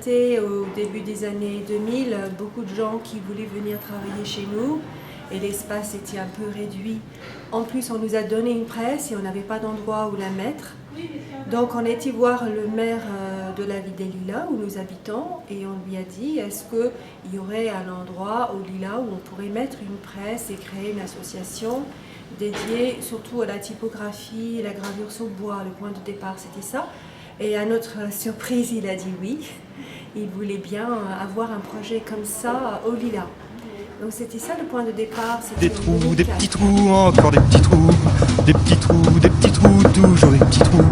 constaté au début des années 2000 beaucoup de gens qui voulaient venir travailler chez nous et l'espace était un peu réduit. En plus, on nous a donné une presse et on n'avait pas d'endroit où la mettre. Donc on a été voir le maire de la ville des Lilas où nous habitons et on lui a dit est-ce qu'il y aurait un endroit au Lilas où on pourrait mettre une presse et créer une association dédiée surtout à la typographie et la gravure sur bois. Le point de départ c'était ça. Et à notre surprise il a dit oui. Il voulait bien avoir un projet comme ça au Lilas. Donc c'était ça le point de départ. Des trous, des petits trous, encore des petits trous, des petits trous, des petits trous, toujours des petits trous.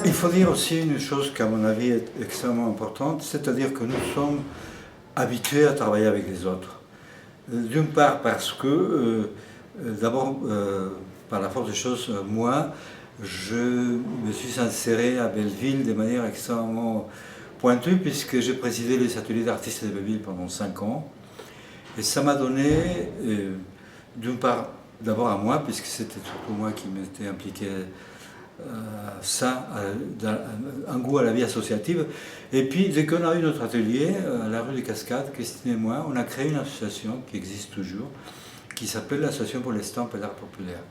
Il faut dire aussi une chose qui à mon avis est extrêmement importante, c'est-à-dire que nous sommes habitués à travailler avec les autres. D'une part parce que, d'abord, par la force des choses, moi, je me suis inséré à Belleville de manière extrêmement pointue puisque j'ai présidé les ateliers d'artistes de Belleville pendant 5 ans. Et ça m'a donné, d'une part, d'abord à moi, puisque c'était surtout moi qui m'étais impliqué un goût à la vie associative. Et puis, dès qu'on a eu notre atelier à la rue des Cascades, Christine et moi, on a créé une association qui existe toujours, qui s'appelle l'Association pour l'Estampes et l'Art populaire.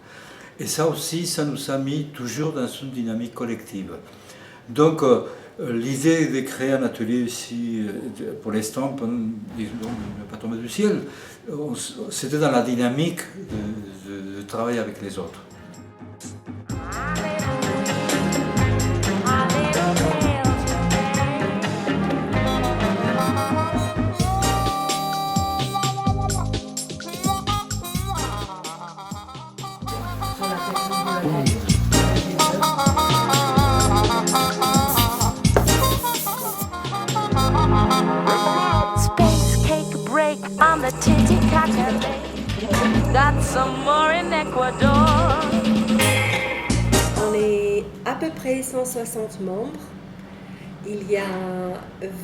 Et ça aussi, ça nous a mis toujours dans une dynamique collective. Donc, l'idée de créer un atelier ici pour l'estampe n'est pas tombé du ciel. C'était dans la dynamique de travailler avec les autres. Space cake break on the Titicaca Lake. Got some more in Ecuador. On est à peu près 160 membres. Il y a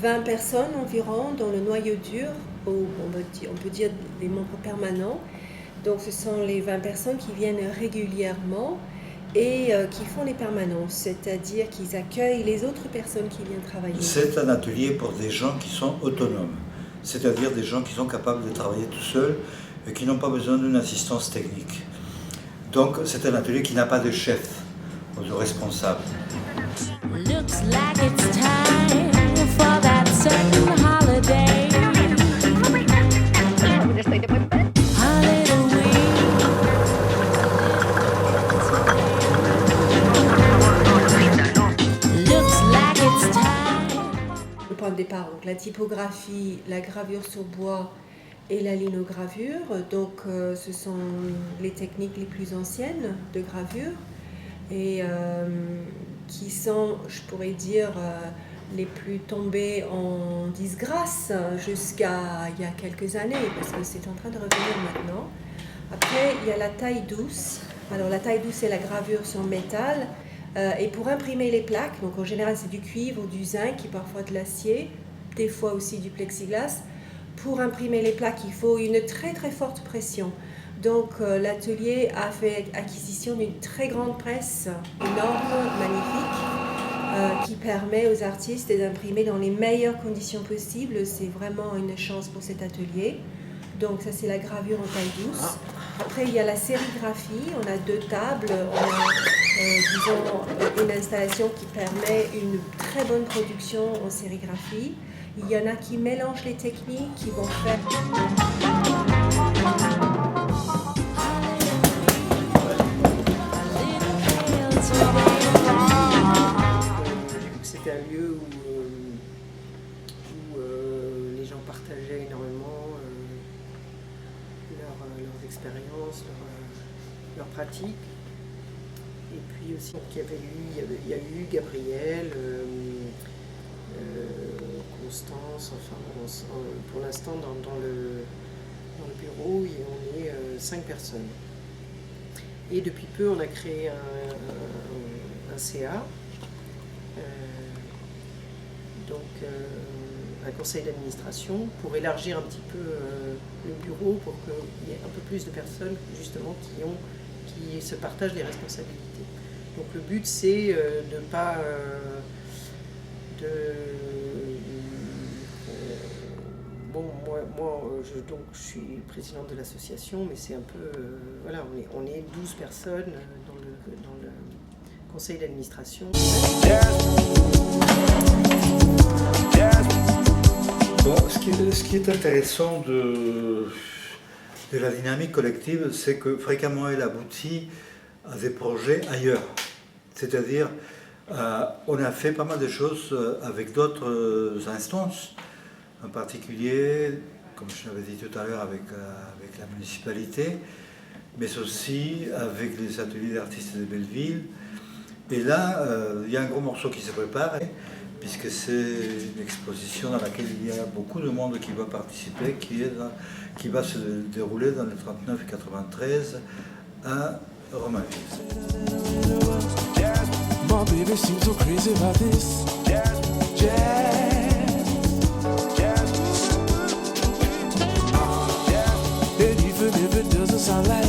20 personnes environ dans le noyau dur, on peut dire des membres permanents. Donc ce sont les 20 personnes qui viennent régulièrement et qui font les permanences, c'est-à-dire qu'ils accueillent les autres personnes qui viennent travailler. C'est un atelier pour des gens qui sont autonomes, c'est-à-dire des gens qui sont capables de travailler tout seuls et qui n'ont pas besoin d'une assistance technique. Donc c'est un atelier qui n'a pas de chef ou de responsable. Looks like it's time for that certain holiday. Le point de départ, donc la typographie, la gravure sur bois et la linogravure. Donc ce sont les techniques les plus anciennes de gravure et qui sont, je pourrais dire, les plus tombées en disgrâce jusqu'à il y a quelques années, parce que c'est en train de revenir maintenant. Après, il y a la taille douce. Alors la taille douce, c'est la gravure sur métal. Et pour imprimer les plaques, donc en général c'est du cuivre ou du zinc, et parfois de l'acier, des fois aussi du plexiglas. Pour imprimer les plaques, il faut une très très forte pression. Donc l'atelier a fait acquisition d'une très grande presse, énorme, magnifique, qui permet aux artistes d'imprimer dans les meilleures conditions possibles. C'est vraiment une chance pour cet atelier. Donc ça c'est la gravure en taille douce. Après il y a la sérigraphie, on a 2 tables, on a disons une installation qui permet une très bonne production en sérigraphie. Il y en a qui mélangent les techniques, qui vont faire... C'était un lieu où les gens partageaient énormément leurs expériences, leurs pratiques. Et puis aussi, il y a eu Gabriel, Constance, enfin, pour l'instant, dans le bureau, on est 5 personnes. Et depuis peu, on a créé un CA, un conseil d'administration, pour élargir un petit peu le bureau, pour qu'il y ait un peu plus de personnes justement qui se partagent les responsabilités. Donc le but, c'est de ne pas... je suis présidente de l'association, mais c'est un peu... voilà, on est 12 personnes dans le conseil d'administration. Bon, ce qui est intéressant de la dynamique collective, c'est que fréquemment elle aboutit à des projets ailleurs. C'est-à-dire, on a fait pas mal de choses avec d'autres instances, en particulier, comme je l'avais dit tout à l'heure, avec la municipalité, mais aussi avec les ateliers d'artistes de Belleville. Et là, il y a un gros morceau qui se prépare, puisque c'est une exposition dans laquelle il y a beaucoup de monde qui va participer, qui va se dérouler dans les 39 et 93 à Romainville. My baby seems so crazy about this. And even if it doesn't sound like